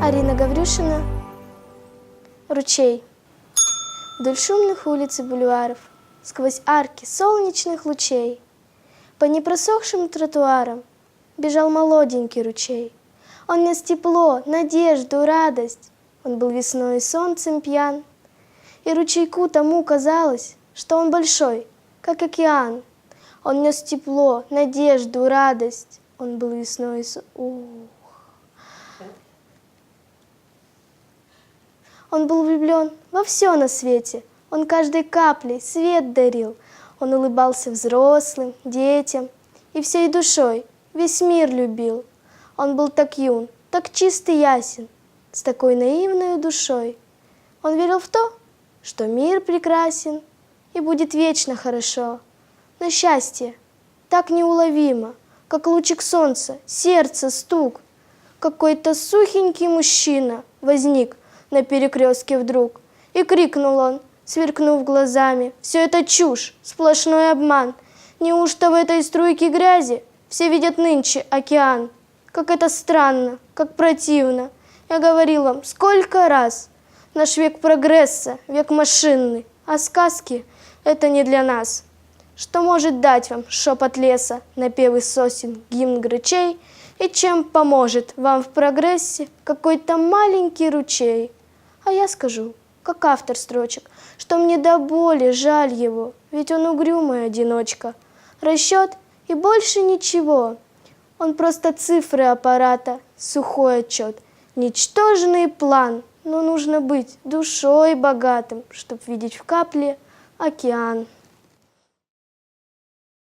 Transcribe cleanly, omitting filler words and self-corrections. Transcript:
Арина Гаврюшина. Ручей. Вдоль шумных улиц и бульваров, сквозь арки солнечных лучей, по непросохшим тротуарам бежал молоденький ручей. Он нес тепло, надежду, радость. Он был весной и солнцем пьян. И ручейку тому казалось, что он большой, как океан. Он нес тепло, надежду, радость. Он был весной и Он был влюблен во все на свете. Он каждой каплей свет дарил. Он улыбался взрослым, детям и всей душой весь мир любил. Он был так юн, так чист и ясен, с такой наивной душой. Он верил в то, что мир прекрасен и будет вечно хорошо. Но счастье так неуловимо, как лучик солнца, сердце стук. Какой-то сухенький мужчина возник на перекрестке вдруг, и крикнул он, сверкнув глазами: «Все это чушь, сплошной обман! Неужто в этой струйке грязи все видят нынче океан? Как это странно, как противно! Я говорил вам сколько раз, наш век прогресса, век машинный, а сказки — это не для нас. Что может дать вам шепот леса, напевы сосен, гимн грачей, и чем поможет вам в прогрессе какой-то маленький ручей? А я скажу, как автор строчек, что мне до боли жаль его, ведь он угрюмый одиночка. Расчет и больше ничего. Он просто цифры аппарата, сухой отчет, ничтожный план. Но нужно быть душой богатым, чтоб видеть в капле океан».